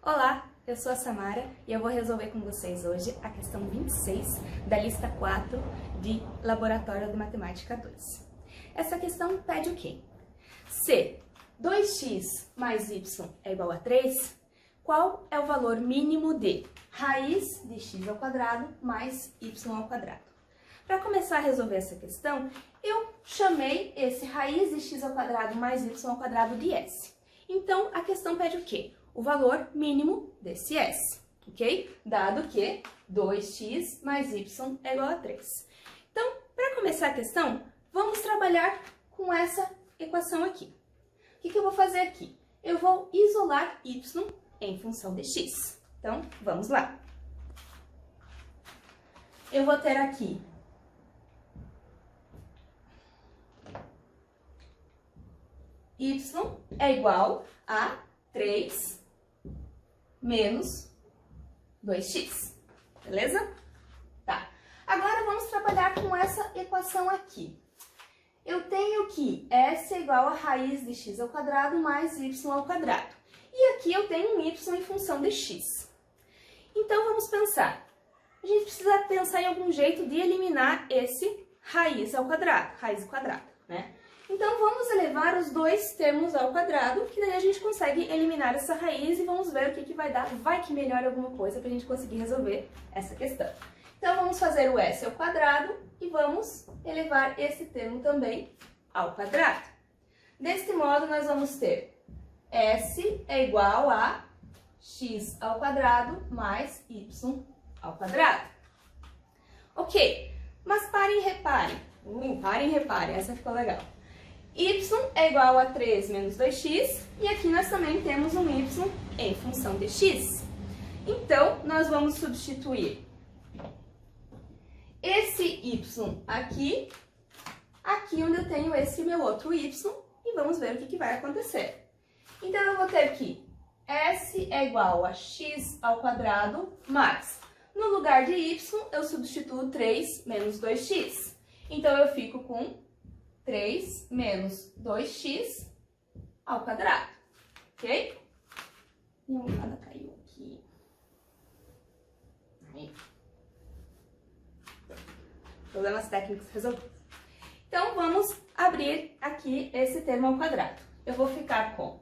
Olá, eu sou a Samara e eu vou resolver com vocês hoje a questão 26 da lista 4 de Laboratório de Matemática 2. Essa questão pede o quê? Se 2x mais y é igual a 3, qual é o valor mínimo de raiz de x ao quadrado mais y ao quadrado? Para começar a resolver essa questão, eu chamei esse raiz de x ao quadrado mais y ao quadrado de s. Então, a questão pede o quê? O valor mínimo desse s, ok? Dado que 2x mais y é igual a 3. Então, para começar a questão, vamos trabalhar com essa equação aqui. O que eu vou fazer aqui? Eu vou isolar y em função de x. Então, vamos lá. Eu vou ter aqui y é igual a 3 menos 2x, beleza? Tá. Agora vamos trabalhar com essa equação aqui. Eu tenho que s é igual a raiz de x ao quadrado mais y ao quadrado. E aqui eu tenho um y em função de x. Então vamos pensar. A gente precisa pensar em algum jeito de eliminar esse raiz ao quadrado, né? Então, vamos elevar os dois termos ao quadrado, que daí a gente consegue eliminar essa raiz e vamos ver o que vai dar. Vai que melhora alguma coisa para a gente conseguir resolver essa questão. Então, vamos fazer o s ao quadrado e vamos elevar esse termo também ao quadrado. Deste modo, nós vamos ter s é igual a x ao quadrado mais y ao quadrado. Ok, mas parem e reparem, essa ficou legal. Y é igual a 3 menos 2x, e aqui nós também temos um y em função de x. Então, nós vamos substituir esse y aqui onde eu tenho esse meu outro y, e vamos ver o que vai acontecer. Então, eu vou ter que s é igual a x ao quadrado mais, no lugar de y, eu substituo 3 menos 2x. Então, eu fico com 3 menos 2x ao quadrado, ok? E a almofada caiu aqui. Aí. Problemas técnicos resolvidos. Então, vamos abrir aqui esse termo ao quadrado. Eu vou ficar com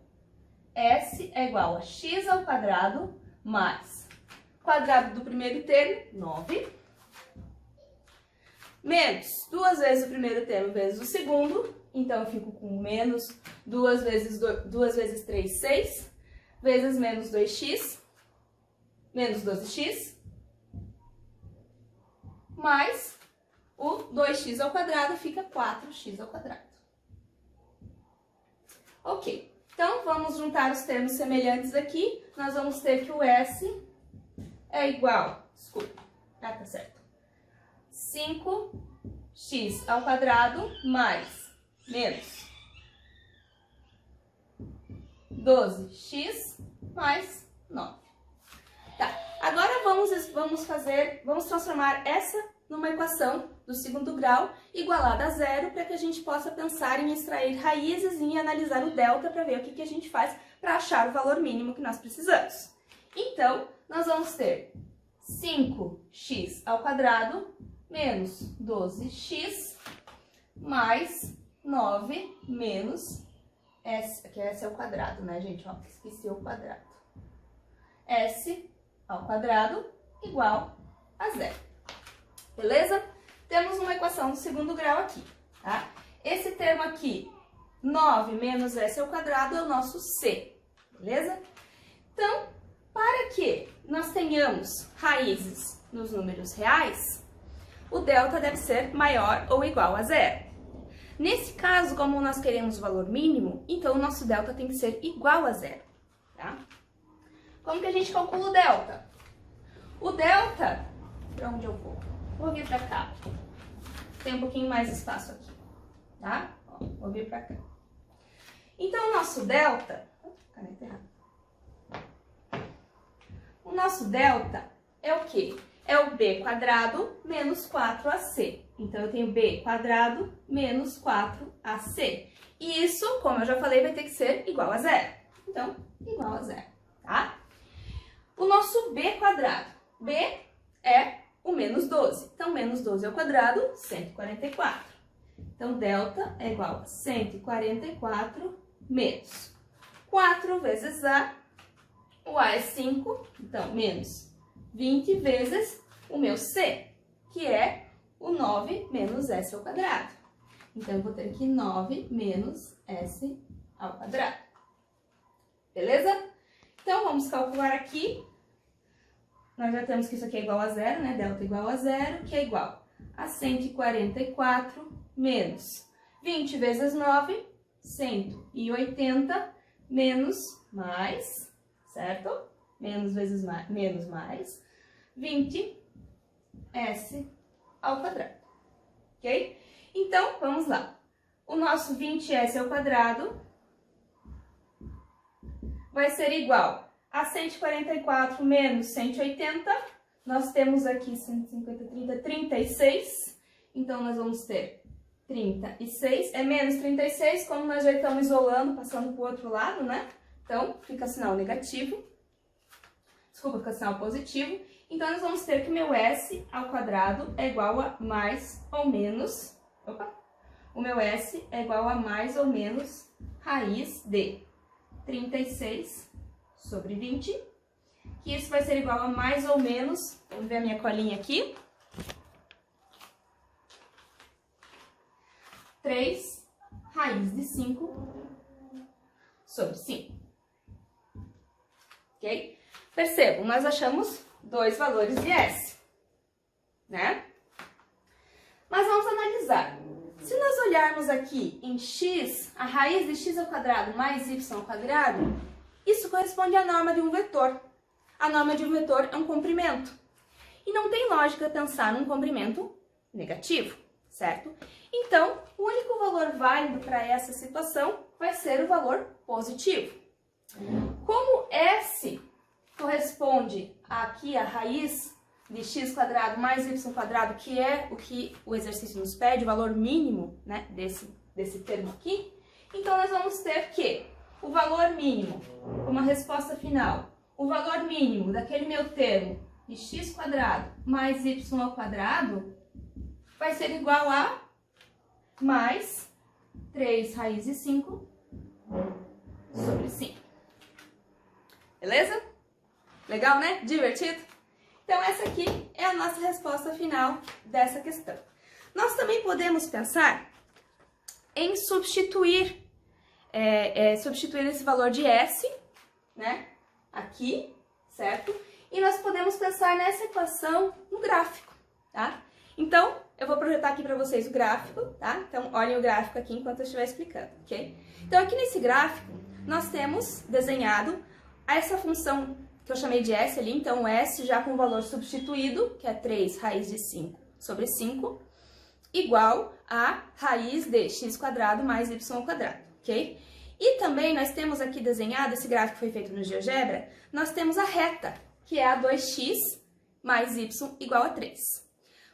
s é igual a x ao quadrado mais quadrado do primeiro termo, 9, menos 2 vezes o primeiro termo vezes o segundo, então eu fico com menos 2 vezes 3, 6, vezes menos 2x, menos 12x, mais o 2x ao quadrado fica 4x ao quadrado. Ok, então vamos juntar os termos semelhantes aqui, nós vamos ter que o s é igual, tá certo, 5x ao quadrado mais menos 12x mais 9. Tá, agora vamos transformar essa numa equação do segundo grau igualada a zero para que a gente possa pensar em extrair raízes e em analisar o delta para ver o que a gente faz para achar o valor mínimo que nós precisamos. Então, nós vamos ter 5x ao quadrado menos 12x mais 9 menos s, que s é o quadrado, né, gente? Ó, esqueci o quadrado. S ao quadrado igual a zero. Beleza? Temos uma equação do segundo grau aqui, tá? Esse termo aqui, 9 menos s ao quadrado, é o nosso c, beleza? Então, para que nós tenhamos raízes nos números reais, o delta deve ser maior ou igual a zero. Nesse caso, como nós queremos o valor mínimo, então o nosso delta tem que ser igual a zero, tá? Como que a gente calcula o delta? O delta, para onde eu vou? Vou vir para cá. Tem um pouquinho mais de espaço aqui, tá? Ó, vou vir para cá. Então, o nosso delta... Caneta errada. O nosso delta é o quê? É o b quadrado menos 4ac. Então, eu tenho b quadrado menos 4ac. E isso, como eu já falei, vai ter que ser igual a zero. Então, igual a zero, tá? nosso b quadrado. b é o menos 12. Então, menos 12 ao quadrado, 144. Então, delta é igual a 144 menos 4 vezes a, o a é 5, então, menos 20 vezes o meu c, que é o 9 menos s ao quadrado. Então, eu vou ter aqui 9 menos s ao quadrado. Beleza? Então, vamos calcular aqui. Nós já temos que isso aqui é igual a zero, né? Delta igual a zero, que é igual a 144 menos 20 vezes 9, 180, menos mais, certo? Menos vezes mais, menos mais, 20 s ao quadrado, ok? Então, vamos lá. O nosso 20s ao quadrado vai ser igual a 144 menos 180. Nós temos aqui 150, 30, 36. Então, nós vamos ter 36. É menos 36, como nós já estamos isolando, passando para o outro lado, né? Então, fica sinal negativo. Desculpa, fica sinal positivo. Então, nós vamos ter que o meu s ao quadrado é igual a mais ou menos... Opa! O meu s é igual a mais ou menos raiz de 36 sobre 20. Que isso vai ser igual a mais ou menos... Vamos ver a minha colinha aqui. 3 raiz de 5 sobre 5. Ok? Percebam, nós achamos dois valores de S, né? Mas vamos analisar. Se nós olharmos aqui em x, a raiz de x ao quadrado mais y ao quadrado, isso corresponde à norma de um vetor. A norma de um vetor é um comprimento. E não tem lógica pensar num comprimento negativo, certo? Então, o único valor válido para essa situação vai ser o valor positivo. Como S corresponde aqui à raiz de x quadrado mais y quadrado, que é o que o exercício nos pede, o valor mínimo, né, desse termo aqui, então nós vamos ter que o valor mínimo, como a resposta final, o valor mínimo daquele meu termo de x quadrado mais y ao quadrado vai ser igual a mais 3 raiz de 5 sobre 5. Beleza? Legal, né? Divertido? Então, essa aqui é a nossa resposta final dessa questão. Nós também podemos pensar em substituir, substituir esse valor de S, né? Aqui, certo? E nós podemos pensar nessa equação no gráfico, tá? Então, eu vou projetar aqui para vocês o gráfico, tá? Então, olhem o gráfico aqui enquanto eu estiver explicando, ok? Então, aqui nesse gráfico, nós temos desenhado essa função que eu chamei de S ali, então o S já com o valor substituído, que é 3 raiz de 5 sobre 5, igual a raiz de x quadrado mais y ao quadrado, ok? E também nós temos aqui desenhado, esse gráfico foi feito no GeoGebra, nós temos a reta, que é a 2x mais y igual a 3.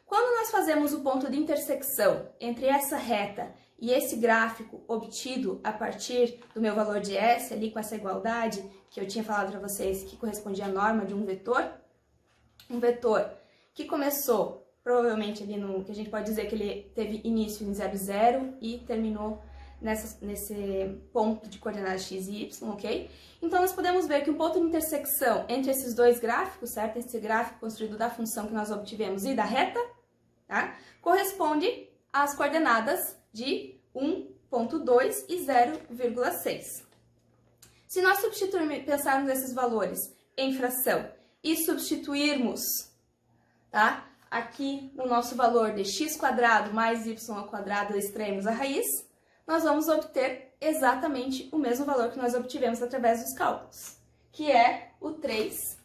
Quando nós fazemos o ponto de intersecção entre essa reta e esse gráfico obtido a partir do meu valor de S, ali com essa igualdade que eu tinha falado para vocês, que correspondia à norma de um vetor que começou provavelmente ali no, que a gente pode dizer que ele teve início em 0, 0 e terminou nesse ponto de coordenadas x e y, ok? Então, nós podemos ver que o ponto de intersecção entre esses dois gráficos, certo? Esse gráfico construído da função que nós obtivemos e da reta, tá? Corresponde às coordenadas de 1,2 e 0,6. Se nós pensarmos esses valores em fração e substituirmos, tá? Aqui no nosso valor de x quadrado mais y ao quadrado extremos a raiz, nós vamos obter exatamente o mesmo valor que nós obtivemos através dos cálculos, que é o 3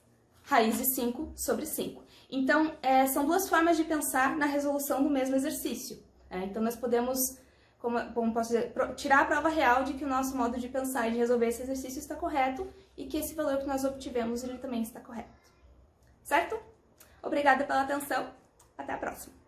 raiz de 5 sobre 5. Então, são duas formas de pensar na resolução do mesmo exercício. Então, nós podemos, como posso dizer, tirar a prova real de que o nosso modo de pensar e de resolver esse exercício está correto e que esse valor que nós obtivemos, ele também está correto. Certo? Obrigada pela atenção. Até a próxima.